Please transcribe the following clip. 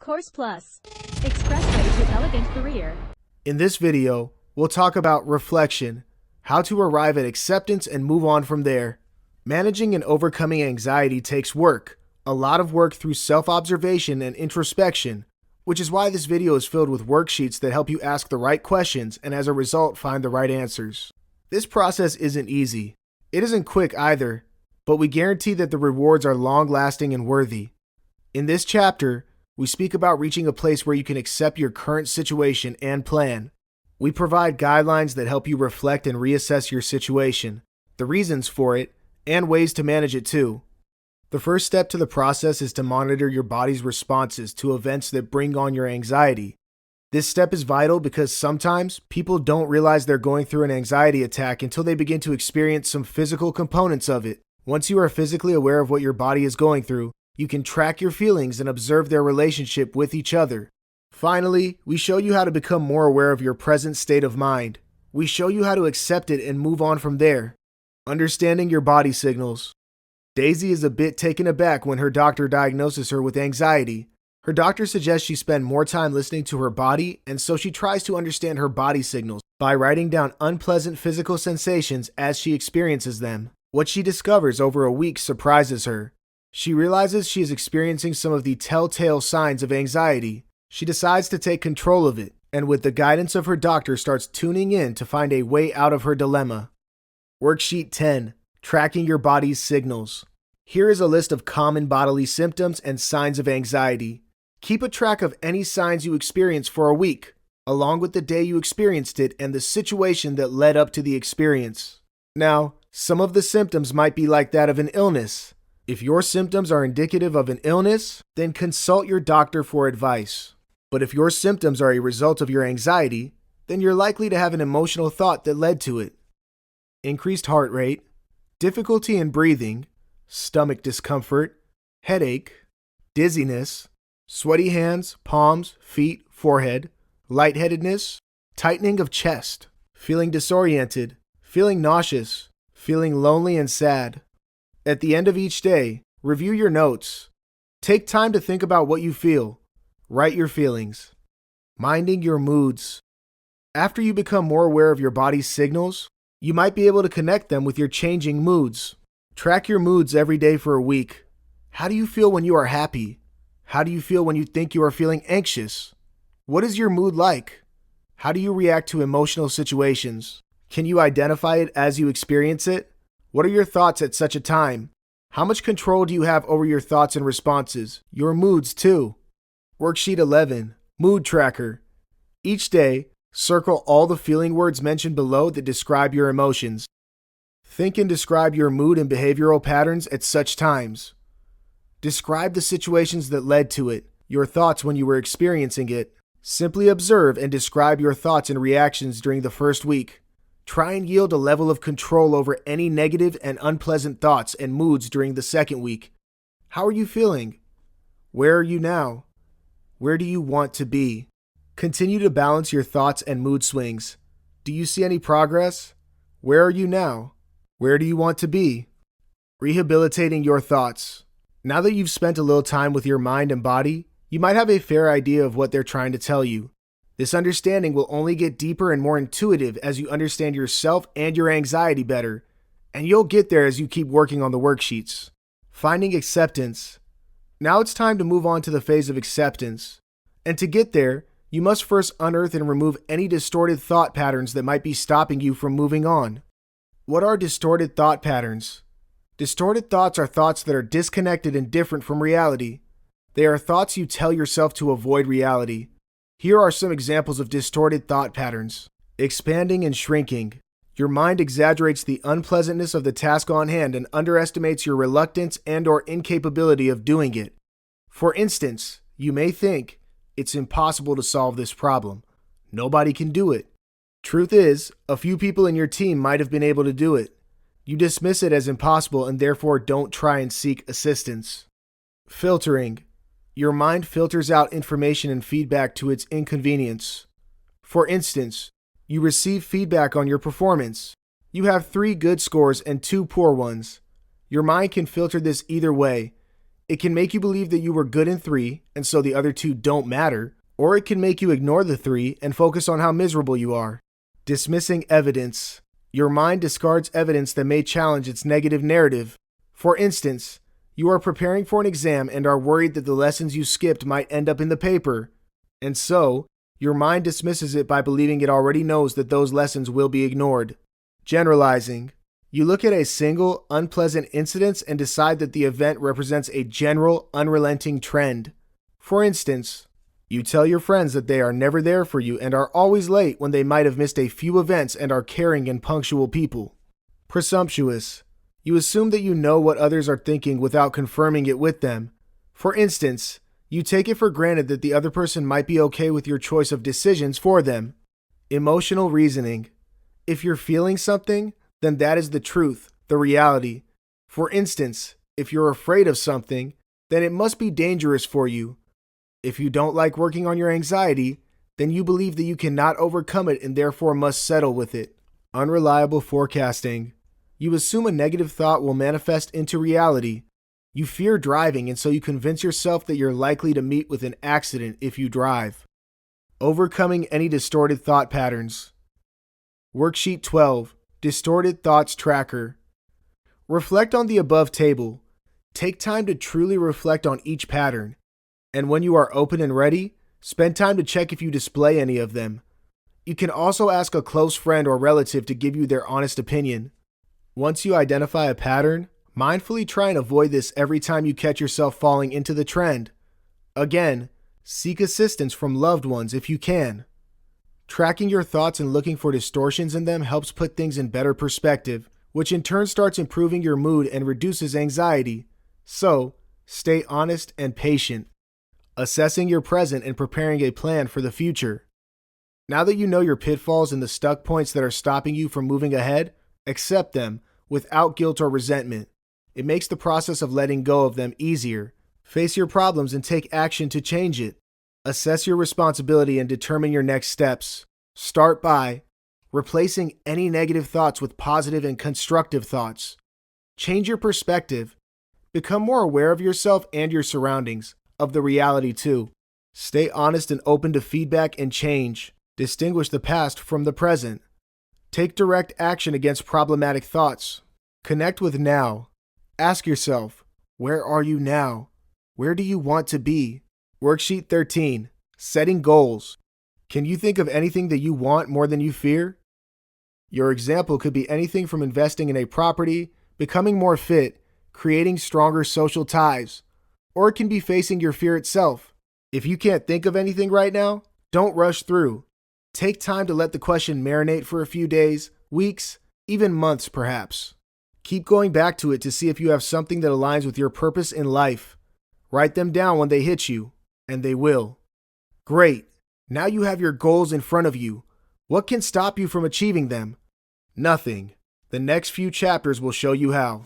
Course Plus. Expressway to elegant career. In this video, we'll talk about reflection, how to arrive at acceptance and move on from there. Managing and overcoming anxiety takes work, a lot of work through self-observation and introspection, which is why this video is filled with worksheets that help you ask the right questions and as a result find the right answers. This process isn't easy. It isn't quick either, but we guarantee that the rewards are long-lasting and worthy. In this chapter, we speak about reaching a place where you can accept your current situation and plan. We provide guidelines that help you reflect and reassess your situation, the reasons for it, and ways to manage it too. The first step to the process is to monitor your body's responses to events that bring on your anxiety. This step is vital because sometimes people don't realize they're going through an anxiety attack until they begin to experience some physical components of it. Once you are physically aware of what your body is going through, you can track your feelings and observe their relationship with each other. Finally, we show you how to become more aware of your present state of mind. We show you how to accept it and move on from there. Understanding your body signals. Daisy is a bit taken aback when her doctor diagnoses her with anxiety. Her doctor suggests she spend more time listening to her body, and so she tries to understand her body signals by writing down unpleasant physical sensations as she experiences them. What she discovers over a week surprises her. She realizes she is experiencing some of the telltale signs of anxiety. She decides to take control of it, and with the guidance of her doctor starts tuning in to find a way out of her dilemma. Worksheet 10. Tracking your body's signals. Here is a list of common bodily symptoms and signs of anxiety. Keep a track of any signs you experience for a week, along with the day you experienced it and the situation that led up to the experience. Now, some of the symptoms might be like that of an illness. If your symptoms are indicative of an illness, then consult your doctor for advice. But if your symptoms are a result of your anxiety, then you're likely to have an emotional thought that led to it. Increased heart rate, difficulty in breathing, stomach discomfort, headache, dizziness, sweaty hands, palms, feet, forehead, lightheadedness, tightening of chest, feeling disoriented, feeling nauseous, feeling lonely and sad. At the end of each day, review your notes. Take time to think about what you feel. Write your feelings. Minding your moods. After you become more aware of your body's signals, you might be able to connect them with your changing moods. Track your moods every day for a week. How do you feel when you are happy? How do you feel when you think you are feeling anxious? What is your mood like? How do you react to emotional situations? Can you identify it as you experience it? What are your thoughts at such a time? How much control do you have over your thoughts and responses? Your moods too. Worksheet 11. Mood Tracker. Each day, circle all the feeling words mentioned below that describe your emotions. Think and describe your mood and behavioral patterns at such times. Describe the situations that led to it, your thoughts when you were experiencing it. Simply observe and describe your thoughts and reactions during the first week. Try and yield a level of control over any negative and unpleasant thoughts and moods during the second week. How are you feeling? Where are you now? Where do you want to be? Continue to balance your thoughts and mood swings. Do you see any progress? Where are you now? Where do you want to be? Rehabilitating your thoughts. Now that you've spent a little time with your mind and body, you might have a fair idea of what they're trying to tell you. This understanding will only get deeper and more intuitive as you understand yourself and your anxiety better, and you'll get there as you keep working on the worksheets. Finding acceptance. Now it's time to move on to the phase of acceptance. And to get there, you must first unearth and remove any distorted thought patterns that might be stopping you from moving on. What are distorted thought patterns? Distorted thoughts are thoughts that are disconnected and different from reality. They are thoughts you tell yourself to avoid reality. Here are some examples of distorted thought patterns. Expanding and shrinking. Your mind exaggerates the unpleasantness of the task on hand and underestimates your reluctance and/or incapability of doing it. For instance, you may think, it's impossible to solve this problem. Nobody can do it. Truth is, a few people in your team might have been able to do it. You dismiss it as impossible and therefore don't try and seek assistance. Filtering. Your mind filters out information and feedback to its inconvenience. For instance, you receive feedback on your performance. You have 3 good scores and 2 poor ones. Your mind can filter this either way. It can make you believe that you were good in 3, and so the other 2 don't matter, or it can make you ignore the 3 and focus on how miserable you are. Dismissing evidence. Your mind discards evidence that may challenge its negative narrative. For instance, you are preparing for an exam and are worried that the lessons you skipped might end up in the paper, and so your mind dismisses it by believing it already knows that those lessons will be ignored. Generalizing. You look at a single, unpleasant incident and decide that the event represents a general, unrelenting trend. For instance, you tell your friends that they are never there for you and are always late when they might have missed a few events and are caring and punctual people. Presumptuous. You assume that you know what others are thinking without confirming it with them. For instance, you take it for granted that the other person might be okay with your choice of decisions for them. Emotional reasoning. If you're feeling something, then that is the truth, the reality. For instance, if you're afraid of something, then it must be dangerous for you. If you don't like working on your anxiety, then you believe that you cannot overcome it and therefore must settle with it. Unreliable forecasting. You assume a negative thought will manifest into reality. You fear driving, and so you convince yourself that you're likely to meet with an accident if you drive. Overcoming any distorted thought patterns. Worksheet 12. Distorted Thoughts Tracker. Reflect on the above table. Take time to truly reflect on each pattern. And when you are open and ready, spend time to check if you display any of them. You can also ask a close friend or relative to give you their honest opinion. Once you identify a pattern, mindfully try and avoid this every time you catch yourself falling into the trend. Again, seek assistance from loved ones if you can. Tracking your thoughts and looking for distortions in them helps put things in better perspective, which in turn starts improving your mood and reduces anxiety. So, stay honest and patient. Assessing your present and preparing a plan for the future. Now that you know your pitfalls and the stuck points that are stopping you from moving ahead, accept them without guilt or resentment. It makes the process of letting go of them easier. Face your problems and take action to change it. Assess your responsibility and determine your next steps. Start by replacing any negative thoughts with positive and constructive thoughts. Change your perspective. Become more aware of yourself and your surroundings, of the reality too. Stay honest and open to feedback and change. Distinguish the past from the present. Take direct action against problematic thoughts. Connect with now. Ask yourself, where are you now? Where do you want to be? Worksheet 13. Setting goals. Can you think of anything that you want more than you fear? Your example could be anything from investing in a property, becoming more fit, creating stronger social ties, or it can be facing your fear itself. If you can't think of anything right now, don't rush through. Take time to let the question marinate for a few days, weeks, even months perhaps. Keep going back to it to see if you have something that aligns with your purpose in life. Write them down when they hit you, and they will. Great. Now you have your goals in front of you. What can stop you from achieving them? Nothing. The next few chapters will show you how.